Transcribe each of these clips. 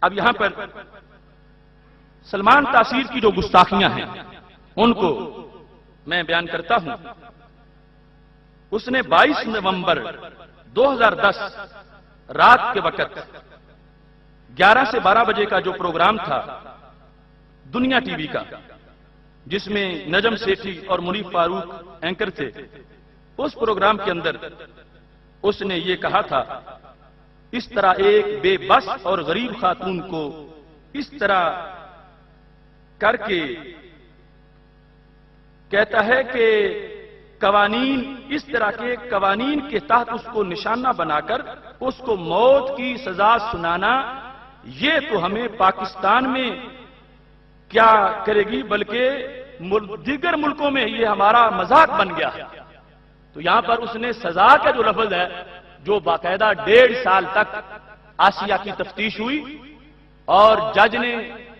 اب یہاں پر سلمان تاثیر کی جو گستاخیاں ہیں ان کو میں بیان کرتا ہوں. اس نے 22 نومبر 2010 رات کے وقت 11 سے 12 بجے کا جو پروگرام تھا دنیا ٹی وی کا، جس میں نجم سیٹھی اور منیف فاروق اینکر تھے، اس پروگرام کے اندر اس نے یہ کہا تھا، اس طرح ایک بے بس اور غریب خاتون کو اس طرح کر کے کہتا ہے کہ قوانین، اس طرح کے قوانین کے تحت اس کو نشانہ بنا کر اس کو موت کی سزا سنانا، یہ تو ہمیں پاکستان میں کیا کرے گی بلکہ دیگر ملکوں میں یہ ہمارا مذاق بن گیا ہے. تو یہاں پر اس نے سزا کا جو لفظ ہے، جو باقاعدہ 1.5 سال تک آسیہ کی تفتیش ہوئی اور جج نے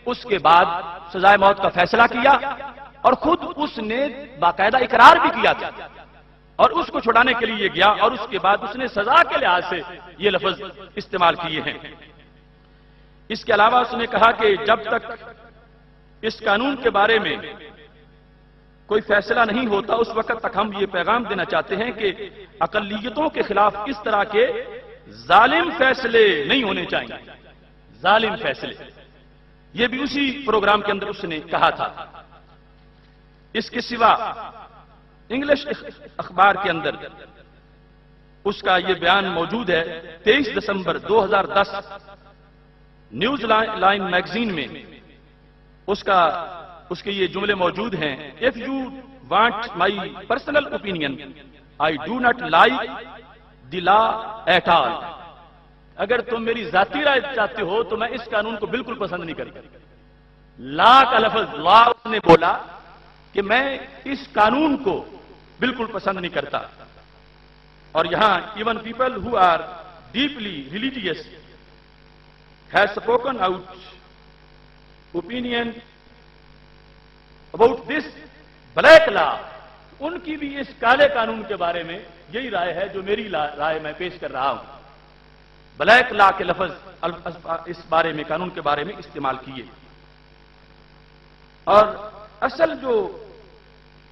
اس کے بعد سزائے موت کا فیصلہ کیا، اور خود اس نے باقاعدہ اقرار بھی کیا تھا اور اس کو چھڑانے کے لیے یہ گیا، اور اس کے بعد اس نے سزا کے لحاظ سے یہ لفظ استعمال کیے ہیں. اس کے علاوہ اس نے کہا کہ جب تک اس قانون کے بارے میں کوئی فیصلہ نہیں ہوتا اس وقت تک ہم یہ پیغام دینا چاہتے ہیں کہ اقلیتوں کے خلاف اس طرح کے ظالم فیصلے نہیں ہونے چاہیے. ظالم فیصلے، یہ بھی اسی پروگرام کے اندر اس نے کہا تھا. اس کے سوا انگلش اخبار کے اندر اس کا یہ بیان موجود ہے. 23 دسمبر 2010 نیوز لائن میگزین میں اس کے یہ جملے موجود ہیں. If you want my personal opinion, I do not like the law at all. اگر تم میری ذاتی رائے چاہتے ہو تو میں اس قانون کو بالکل پسند نہیں کرتا. لا کا لفظ لا اس نے بولا کہ میں اس قانون کو بالکل پسند نہیں کرتا. اور یہاں even people who are deeply religious has spoken out opinion about this black law. ان کی بھی اس کالے قانون کے بارے میں یہی رائے ہے جو میری رائے میں پیش کر رہا ہوں. بلیک لا کے لفظ اس بارے میں، قانون کے بارے میں استعمال کیے. اور اصل جو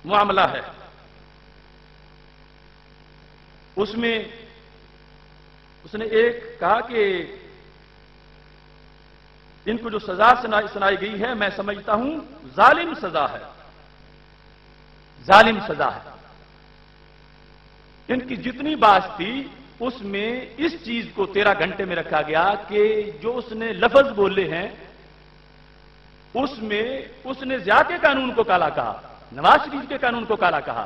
معاملہ ہے اس میں اس نے ایک کہا کہ ان کو جو سزا سنائی گئی ہے میں سمجھتا ہوں ظالم سزا ہے. ظالم سزا ہے. ان کی جتنی بات تھی اس میں اس چیز کو 13 گھنٹے میں رکھا گیا کہ جو اس نے لفظ بولے ہیں اس میں اس نے ضیاء کے قانون کو کالا کہا، نواز شریف کے قانون کو کالا کہا.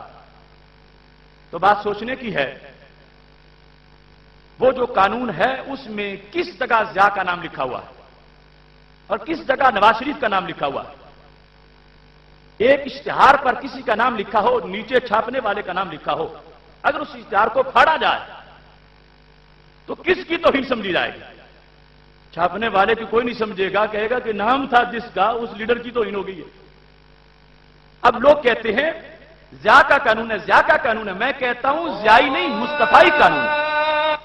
تو بات سوچنے کی ہے وہ جو قانون ہے اس میں کس جگہ ضیاء کا نام لکھا ہوا ہے اور کس جگہ نواز شریف کا نام لکھا ہوا ہے. ایک اشتہار پر کسی کا نام لکھا ہو، نیچے چھاپنے والے کا نام لکھا ہو، اگر اس اشتہار کو پھاڑا جائے تو کس کی توہین سمجھی جائے گی؟ چھاپنے والے کی کوئی نہیں سمجھے گا، کہے گا کہ نام تھا جس کا اس لیڈر کی توہین ہو گئی ہے. اب لوگ کہتے ہیں ضیاء کا قانون ہے، ضیاء کا قانون ہے. میں کہتا ہوں ضیائی نہیں، مصطفائی قانون ہے.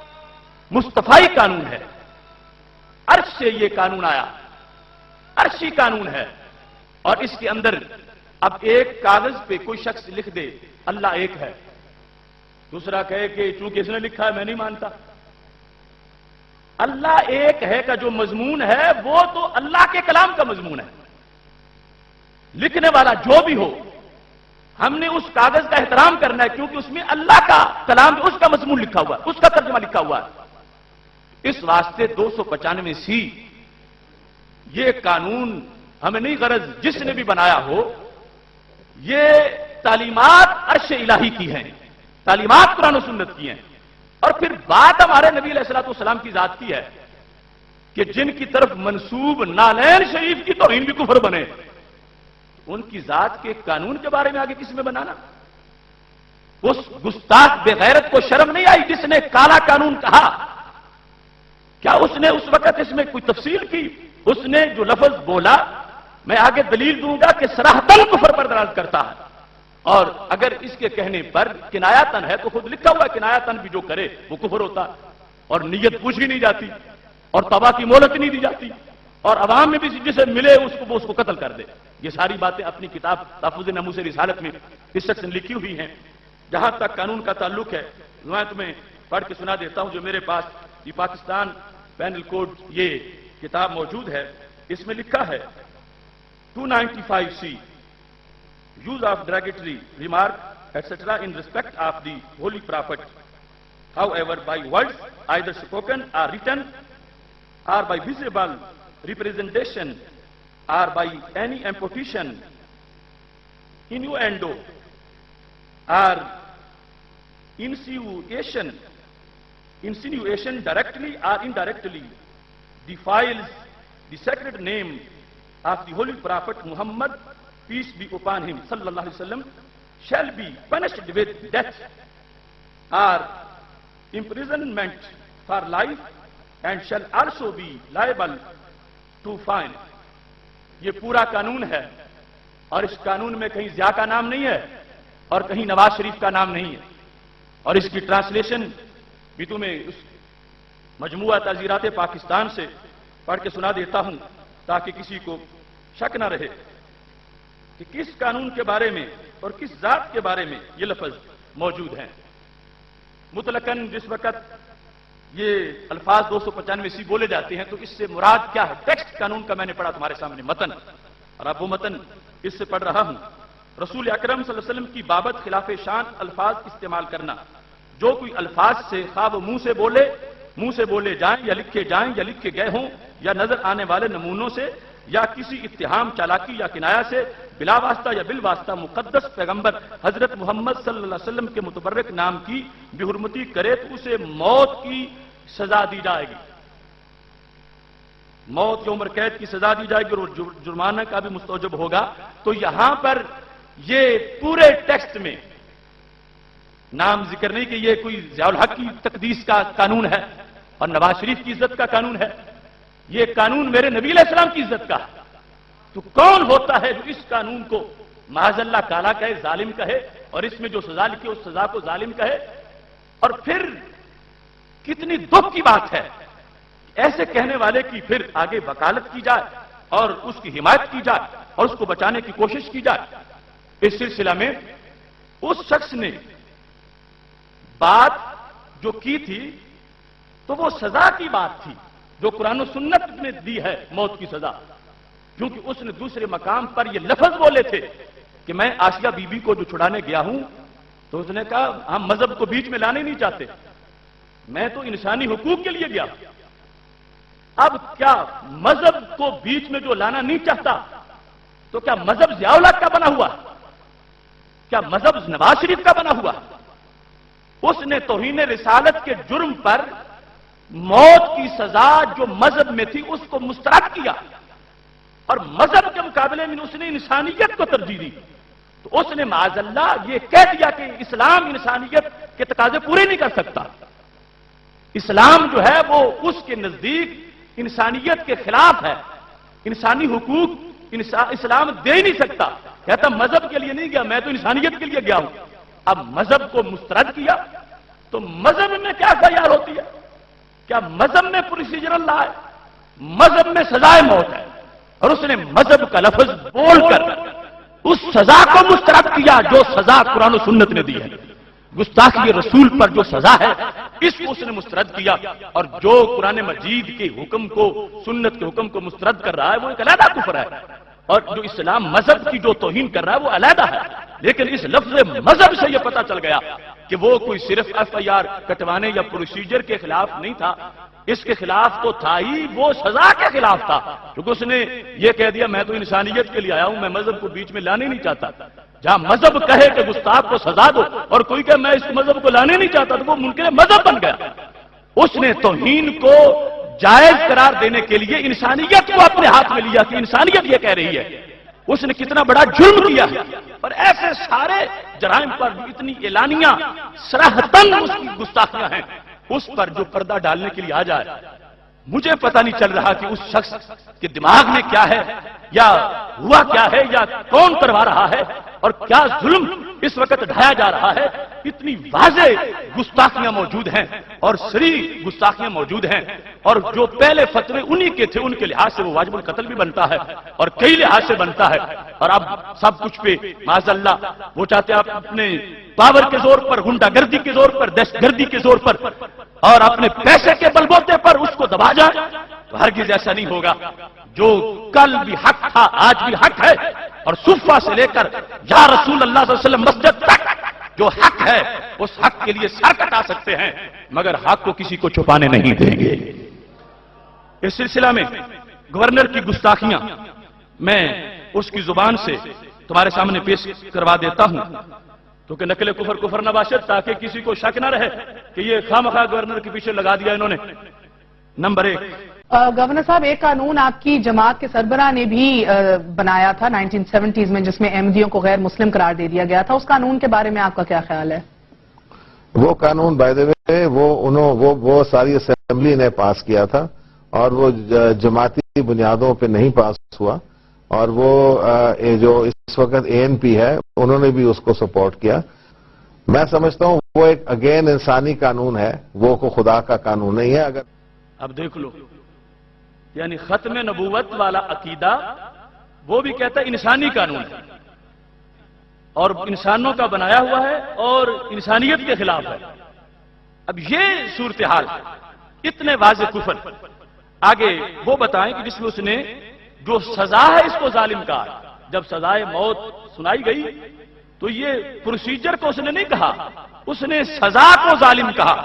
مصطفائی قانون ہے. عرش سے یہ قانون آیا، عرشی قانون ہے. اور اس کے اندر اب ایک کاغذ پہ کوئی شخص لکھ دے اللہ ایک ہے، دوسرا کہے کہ چونکہ اس نے لکھا ہے میں نہیں مانتا. اللہ ایک ہے کا جو مضمون ہے وہ تو اللہ کے کلام کا مضمون ہے. لکھنے والا جو بھی ہو ہم نے اس کاغذ کا احترام کرنا ہے کیونکہ اس میں اللہ کا کلام اس کا مضمون لکھا ہوا ہے، اس کا ترجمہ لکھا ہوا ہے. اس واسطے 295C یہ قانون ہمیں نہیں غرض جس نے بھی بنایا ہو، یہ تعلیمات عرش الہی کی ہیں، تعلیمات قرآن و سنت کی ہیں. اور پھر بات ہمارے نبی علیہ الصلوۃ والسلام کی ذات کی ہے کہ جن کی طرف منسوب نالین شریف کی توہین بھی کفر بنے، ان کی ذات کے قانون کے بارے میں آگے کس میں بنانا؟ اس گستاخ بے غیرت کو شرم نہیں آئی جس نے کالا قانون کہا؟ کیا اس نے اس وقت اس میں کوئی تفصیل کی؟ اس نے جو لفظ بولا میں آگے دلیل دوں گا کہ صراحتاً کفر پر دلالت کرتا ہے. اور اگر اس کے کہنے پر کنایاتن ہے تو خود لکھا ہوا کنایاتن بھی جو کرے وہ کفر ہوتا، اور نیت پوچھی نہیں جاتی اور توبہ کی مہلت نہیں دی جاتی. اور عوام میں بھی جسے ملے اس کو قتل کر دے. یہ ساری باتیں اپنی کتاب تحفظ ناموس رسالت میں اس شخص نے لکھی ہوئی ہیں. جہاں تک قانون کا تعلق ہے میں تمہیں پڑھ کے سنا دیتا ہوں جو میرے پاس یہ پاکستان پینل کوڈ یہ کتاب موجود ہے. اس میں لکھا ہے 295C use of derogatory remark etc. in respect of the holy prophet, however by words either spoken or written or by visible representation or by any imposition, innuendo or insinuation directly or indirectly defiles the sacred name of the holy prophet Muhammad, peace be upon him, sallallahu alaihi wasallam, shall be punished with death or imprisonment for life and shall also be liable to fine. یہ پورا قانون ہے اور اس قانون میں کہیں ضیاء کا نام نہیں ہے اور کہیں نواز شریف کا نام نہیں ہے. اور اس کی ٹرانسلیشن بھی تمہیں اس مجموعہ تعزیرات پاکستان سے پڑھ کے سنا دیتا ہوں تاکہ کسی کو شک نہ رہے کہ کس قانون کے بارے میں اور کس ذات کے بارے میں یہ لفظ موجود ہیں. مطلقاً جس وقت یہ الفاظ 295C بولے جاتے ہیں تو اس سے مراد کیا ہے؟ ٹیکسٹ قانون کا میں نے پڑھا تمہارے سامنے متن، اور اب وہ متن اس سے پڑھ رہا ہوں. رسول اکرم صلی اللہ علیہ وسلم کی بابت خلاف شان الفاظ استعمال کرنا. جو کوئی الفاظ سے خواب منہ سے بولے جائیں یا لکھے جائیں یا لکھے گئے ہوں یا نظر آنے والے نمونوں سے یا کسی اتہام چالاکی یا کنایا سے بلا واسطہ یا بالواسطہ مقدس پیغمبر حضرت محمد صلی اللہ علیہ وسلم کے متبرک نام کی بے حرمتی کرے تو اسے موت کی سزا دی جائے گی. موت یا عمر قید کی سزا دی جائے گی اور جرمانہ کا بھی مستوجب ہوگا. تو یہاں پر یہ پورے ٹیکسٹ میں نام ذکر نہیں کہ یہ کوئی ضیاء الحق کی تقدیس کا قانون ہے اور نواز شریف کی عزت کا قانون ہے. یہ قانون میرے نبی علیہ السلام کی عزت کا ہے. تو کون ہوتا ہے جو اس قانون کو معاذ اللہ کالا کہے، ظالم کہے، اور اس میں جو سزا لکھی اس سزا کو ظالم کہے؟ اور پھر کتنی دکھ کی بات ہے ایسے کہنے والے کی پھر آگے وکالت کی جائے اور اس کی حمایت کی جائے اور اس کو بچانے کی کوشش کی جائے. اس سلسلہ میں اس شخص نے بات جو کی تھی تو وہ سزا کی بات تھی جو قرآن و سنت نے دی ہے، موت کی سزا. کیونکہ اس نے دوسرے مقام پر یہ لفظ بولے تھے کہ میں آسیہ بی بی کو جو چھڑانے گیا ہوں تو اس نے کہا ہم مذہب کو بیچ میں لانے نہیں چاہتے، میں تو انسانی حقوق کے لیے گیا. اب کیا مذہب کو بیچ میں جو لانا نہیں چاہتا تو کیا مذہب ضیاء الحق کا بنا ہوا؟ کیا مذہب نواز شریف کا بنا ہوا؟ اس نے توہین رسالت کے جرم پر موت کی سزا جو مذہب میں تھی اس کو مسترد کیا اور مذہب کے مقابلے میں اس نے انسانیت کو ترجیح دی. تو اس نے معاذ اللہ یہ کہہ دیا کہ اسلام انسانیت کے تقاضے پورے نہیں کر سکتا. اسلام جو ہے وہ اس کے نزدیک انسانیت کے خلاف ہے، انسانی حقوق اسلام دے ہی نہیں سکتا. کہتا مذہب کے لیے نہیں گیا، میں تو انسانیت کے لیے گیا ہوں. اب مذہب کو مسترد کیا تو مذہب میں کیا خیال ہوتی ہے؟ کیا مذہب میں پروسیجرل لا ہے؟ مذہب میں سزائے موت ہے اور اس نے مذہب کا لفظ بول کر اس سزا کو مسترد کیا جو سزا قرآن و سنت نے دی ہے. گستاخی رسول پر جو سزا ہے اس کو اس نے مسترد کیا. اور جو قرآن مجید کے حکم کو، سنت کے حکم کو مسترد کر رہا ہے وہ ایک علیحدہ کفر ہے، اور جو اسلام مذہب کی جو توہین کر رہا ہے وہ علیحدہ ہے. لیکن اس لفظ مذہب سے یہ پتا چل گیا کہ وہ کوئی صرف FIR کٹوانے یا پروسیجر کے خلاف نہیں تھا، اس کے خلاف تو تھا ہی، وہ سزا کے خلاف تھا. کیونکہ اس نے یہ کہہ دیا میں تو انسانیت کے لیے آیا ہوں، میں مذہب کو بیچ میں لانے نہیں چاہتا. جہاں مذہب کہے کہ گستاخ کو سزا دو اور کوئی کہے میں اس مذہب کو لانے نہیں چاہتا تو وہ منکر مذہب بن گیا. اس نے توہین کو جائز قرار دینے کے لیے انسانیت کو اپنے ہاتھ میں لیا کہ انسانیت یہ کہہ رہی ہے. اس نے کتنا بڑا جرم کیا ہے. اور ایسے سارے جرائم پر اتنی اعلانیہ صراحتاً اس کی گستاخیاں ہیں، اس پر جو پردہ ڈالنے کے لیے آ جائے. مجھے پتہ نہیں چل رہا کہ اس شخص کے دماغ میں کیا ہے یا ہوا کیا ہے یا کون کروا رہا ہے. اور کیا ظلم اس وقت ڈھایا جا رہا ہے. اتنی واضح گستاخیاں موجود ہیں اور صریح گستاخیاں موجود ہیں، اور جو پہلے فتوے انہی کے تھے ان کے لحاظ سے وہ واجب القتل بھی بنتا ہے اور کئی لحاظ سے بنتا ہے. اور اب سب کچھ پہ معاذ اللہ وہ چاہتے ہیں آپ اپنے پاور کے زور پر، غنڈہ گردی کے زور پر، دہشت گردی کے زور پر اور اپنے پیسے کے بلبوتے پر اس کو دبا جائیں. تو ہرگز ایسا نہیں ہوگا. جو کل بھی حق تھا آج بھی حق ہے، اور صفہ سے لے کر یا رسول اللہ صلی اللہ علیہ وسلم مسجد تک جو حق ہے اس حق کے لیے سر کٹا سکتے ہیں، مگر حق کو کسی کو چھپانے نہیں دیں گے. اس سلسلہ میں گورنر کی گستاخیاں میں اس کی زبان سے تمہارے سامنے پیش کروا دیتا ہوں، کیونکہ نقل کفر نہ باشد، تاکہ کسی کو شک نہ رہے کہ یہ خواہ گورنر کے پیچھے لگا دیا انہوں نے. نمبر 1، گورنر صاحب، ایک قانون آپ کی جماعت کے سربراہ نے بھی بنایا تھا 1970s میں، جس میں احمدیوں کو غیر مسلم قرار دے دیا گیا تھا. اس قانون کے بارے میں آپ کا کیا خیال ہے؟ وہ قانون بائی دا وے وہ ساری اسمبلی نے پاس کیا تھا اور وہ جماعتی بنیادوں پہ نہیں پاس ہوا، اور وہ جو اس وقت ANP ہے انہوں نے بھی اس کو سپورٹ کیا. میں سمجھتا ہوں وہ ایک اگین انسانی قانون ہے، وہ کو خدا کا قانون نہیں ہے. اگر اب دیکھ لو، یعنی ختم نبوت والا عقیدہ وہ بھی کہتا ہے انسانی قانون ہے اور انسانوں کا بنایا ہوا ہے اور انسانیت کے خلاف ہے. اب یہ صورتحال اتنے واضح کفر. آگے وہ بتائیں کہ جس میں اس نے جو سزا ہے اس کو ظالم کہا. جب سزائے موت سنائی گئی تو یہ پروسیجر کو اس نے نہیں کہا، اس نے سزا کو ظالم کہا.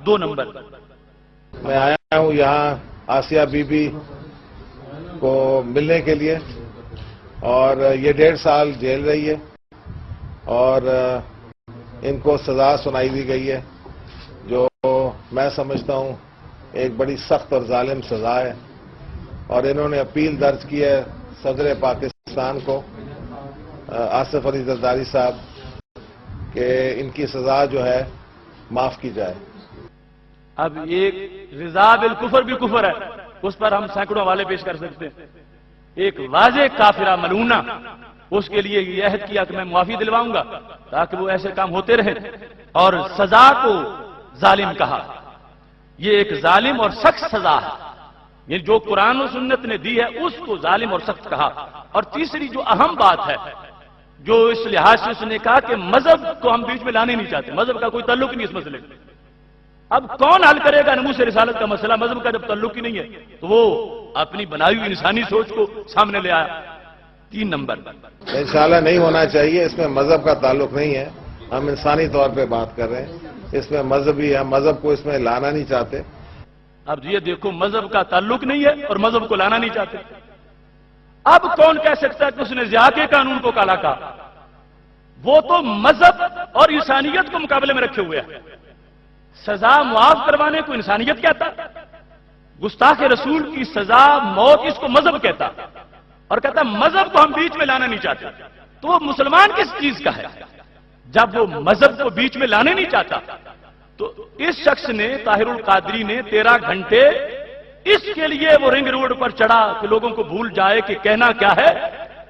2 نمبر، میں آیا ہوں یہاں آسیہ بی بی کو ملنے کے لیے، اور یہ 1.5 سال جیل رہی ہے اور ان کو سزا سنائی دی گئی ہے، جو میں سمجھتا ہوں ایک بڑی سخت اور ظالم سزا ہے. اور انہوں نے اپیل درج کی ہے صدر پاکستان کو، آصف علی زرداری صاحب، کہ ان کی سزا جو ہے معاف کی جائے. اب ایک رضا بالکفر بھی کفر ہے، اس پر ہم سینکڑوں والے پیش کر سکتے ہیں. ایک واضح کافرہ ملعونہ، اس کے لیے یہ عہد کیا کہ میں معافی دلواؤں گا تاکہ وہ ایسے کام ہوتے رہیں، اور سزا کو ظالم کہا. یہ ایک ظالم اور سخت سزا ہے، یہ جو قرآن و سنت نے دی ہے اس کو ظالم اور سخت کہا. اور تیسری جو اہم بات ہے، جو اس لحاظ سے اس نے کہا کہ مذہب کو ہم بیچ میں لانے نہیں چاہتے، مذہب کا کوئی تعلق نہیں اس مسئلے میں. اب کون حل کرے گا نموذج رسالت کا مسئلہ؟ مذہب کا جب تعلق ہی نہیں ہے تو وہ اپنی بنائی ہوئی انسانی سوچ کو سامنے لے آیا. 3 نمبر، انشاءاللہ نہیں ہونا چاہیے. اس میں مذہب کا تعلق نہیں ہے، ہم انسانی طور پہ بات کر رہے ہیں. اس میں مذہبی ہے، مذہب کو اس میں لانا نہیں چاہتے. اب یہ دیکھو، مذہب کا تعلق نہیں ہے اور مذہب کو لانا نہیں چاہتے. اب کون کہہ سکتا ہے کہ اس نے ضیاء کے قانون کو کالا کہا؟ وہ تو مذہب اور انسانیت کو مقابلے میں رکھے ہوئے ہیں. سزا معاف کروانے کو انسانیت کہتا، گستاخ رسول کی سزا موت اس کو مذہب کہتا، اور کہتا مذہب کو ہم بیچ میں لانا نہیں چاہتے. تو وہ مسلمان کس چیز کا ہے جب وہ مذہب کو بیچ میں لانے نہیں چاہتا؟ تو اس شخص نے، طاہر القادری نے 13 گھنٹے اس کے لیے وہ رنگ روڈ پر چڑھا کہ لوگوں کو بھول جائے کہ کہنا کیا ہے،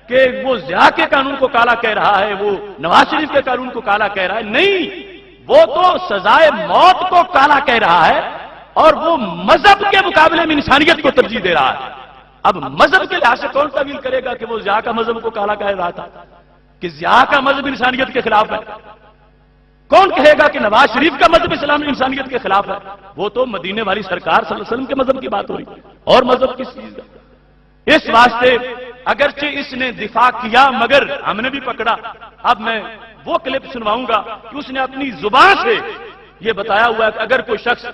کہ وہ ضیاء کے قانون کو کالا کہہ رہا ہے، وہ نواز شریف کے قانون کو کالا کہہ رہا ہے. نہیں، وہ تو سزائے موت کو کالا کہہ رہا ہے اور وہ مذہب کے مقابلے میں انسانیت کو ترجیح دے رہا ہے. اب مذہب کے لحاظ سے کون تعویل کرے گا کہ وہ ضیاء کا مذہب کو کالا کہہ رہا تھا، کہ ضیاء کا مذہب انسانیت کے خلاف ہے؟ کون کہے گا کہ نواز شریف کا مذہب اسلام انسانیت کے خلاف ہے؟ وہ تو مدینے والی سرکار صلی اللہ علیہ وسلم کے مذہب کی بات ہو رہی، اور مذہب کس چیز کا؟ اس واسطے اگرچہ اس نے دفاع کیا مگر ہم نے بھی پکڑا. اب میں وہ کلپ سنواؤں گا کہ اس نے اپنی زبان سے یہ بتایا ہوا ہے کہ اگر کوئی شخص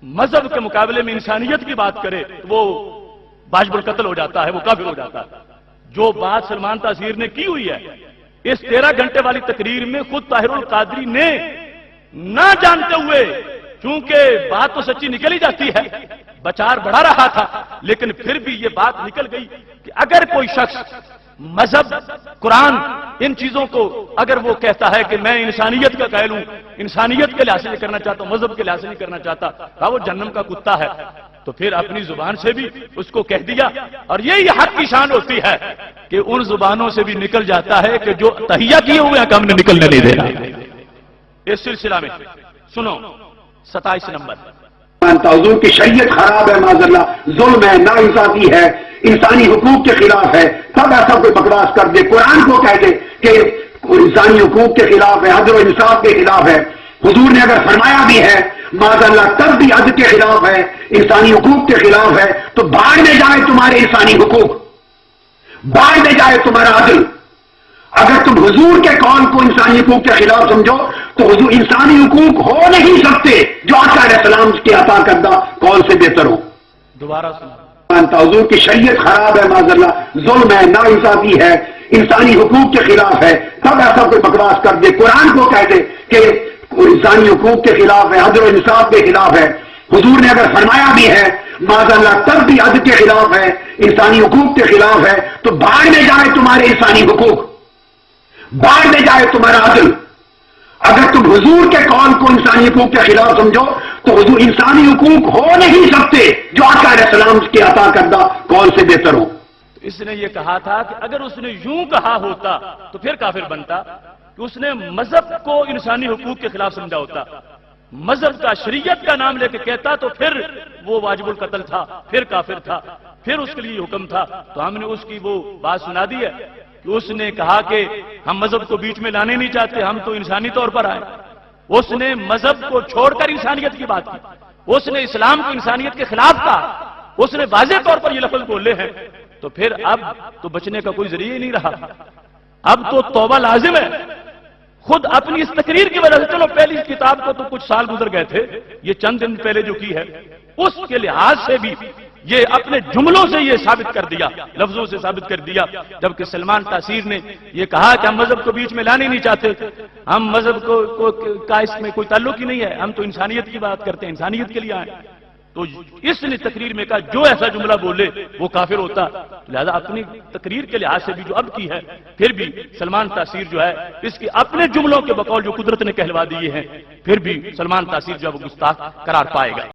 مذہب کے مقابلے میں انسانیت کی بات کرے تو وہ واجب القتل ہو جاتا ہے، وہ کافر ہو جاتا ہے. جو بات سلمان تاثیر نے کی ہوئی ہے اس 13 گھنٹے والی تقریر میں، خود طاہر القادری نے نہ جانتے ہوئے، چونکہ بات تو سچی نکل ہی جاتی ہے، بچار بڑھا رہا تھا، لیکن پھر بھی یہ بات نکل گئی کہ اگر کوئی شخص مذہب، قرآن، ان چیزوں کو اگر وہ کہتا ہے کہ میں انسانیت کا قائل ہوں، انسانیت کے لحاظ سے نہیں کرنا چاہتا ہوں، مذہب کے لحاظ سے نہیں کرنا چاہتا، وہ جہنم کا کتا ہے. تو پھر اپنی زبان سے بھی اس کو کہہ دیا. اور یہی حق کی شان ہوتی ہے کہ ان زبانوں سے بھی نکل جاتا ہے کہ جو تہیہ کیے ہوئے ہیں ہم نے نکلنے نہیں دینا. اس سلسلہ میں سنو 27 نمبر. حضور کی شریعت خراب ہے، معاذ اللہ، ظلم ہے، ناانصافی ہے، انسانی حقوق کے خلاف ہے، تب ایسا کوئی بکواس کر دے، قرآن کو کہہ دے کہ انسانی حقوق کے خلاف ہے، عدل و انصاف کے خلاف ہے. حضور نے اگر فرمایا بھی ہے معاذ اللہ تب بھی عدل کے خلاف ہے، انسانی حقوق کے خلاف ہے، تو بھاڑ میں جائے تمہارے انسانی حقوق، بھاڑ میں جائے تمہارا عدل. اگر تم حضور کے قول کو انسانی حقوق کے خلاف سمجھو تو حضور انسانی حقوق ہو نہیں سکتے جو آقا علیہ السلام کے عطا کردہ قول سے بہتر ہو. دوبارہ سنو. حضور کی شریعت خراب ہے، معاذ اللہ، ظلم ہے، ناانصافی ہے، انسانی حقوق کے خلاف ہے، تب ایسا کوئی بکواس کر دے، قرآن کو کہہ دے کہ انسانی حقوق کے خلاف ہے، عدل و انصاف کے خلاف ہے. حضور نے اگر فرمایا بھی ہے معاذ اللہ تب بھی عدل کے خلاف ہے، انسانی حقوق کے خلاف ہے، تو بھاڑ میں جائے تمہارے انسانی حقوق، بھاڑ میں جائے تمہارا عدل. اگر تم حضور کے قول کو انسانی حقوق کے خلاف سمجھو تو حضور انسانی حقوق ہو نہیں سکتے جو آقا علیہ السلام کے عطا کردہ قول سے بہتر ہو. اس نے یہ کہا تھا کہ اگر اس نے یوں کہا ہوتا تو پھر کافر بنتا کہ اس نے مذہب کو انسانی حقوق کے خلاف سمجھا ہوتا. مذہب کا، شریعت کا نام لے کے کہتا تو پھر وہ واجب القتل تھا، پھر کافر تھا، پھر اس کے لیے حکم تھا. تو ہم نے اس کی وہ بات سنا دی ہے کہ اس نے کہا کہ ہم مذہب کو بیچ میں لانے نہیں چاہتے، ہم تو انسانی طور پر آئے. اس نے مذہب کو چھوڑ کر انسانیت کی بات کی. اس نے اسلام کو انسانیت کے خلاف کہا. اس نے واضح طور پر یہ لفظ بولے ہیں. تو پھر اب تو بچنے کا کوئی ذریعہ ہی نہیں رہا. اب تو توبہ لازم ہے. خود اپنی اس تقریر کی وجہ سے، چلو پہلی کتاب کو تو کچھ سال گزر گئے تھے، یہ چند دن پہلے جو کی ہے اس کے لحاظ سے بھی یہ اپنے جملوں سے یہ ثابت کر دیا، لفظوں سے ثابت کر دیا. جبکہ سلمان تاثیر نے یہ کہا کہ ہم مذہب کو بیچ میں لانے نہیں چاہتے، ہم مذہب کا اس میں کوئی تعلق ہی نہیں ہے، ہم تو انسانیت کی بات کرتے ہیں، انسانیت کے لیے آئے. تو اس نے تقریر میں کہا جو ایسا جملہ بولے وہ کافر ہوتا. لہذا اپنی تقریر کے لحاظ سے بھی جو اب کی ہے، پھر بھی سلمان تاثیر جو ہے اس کی اپنے جملوں کے بقول جو قدرت نے کہلوا دیے ہیں، پھر بھی سلمان تاثیر جو ہے وہ گستاخ قرار پائے گا.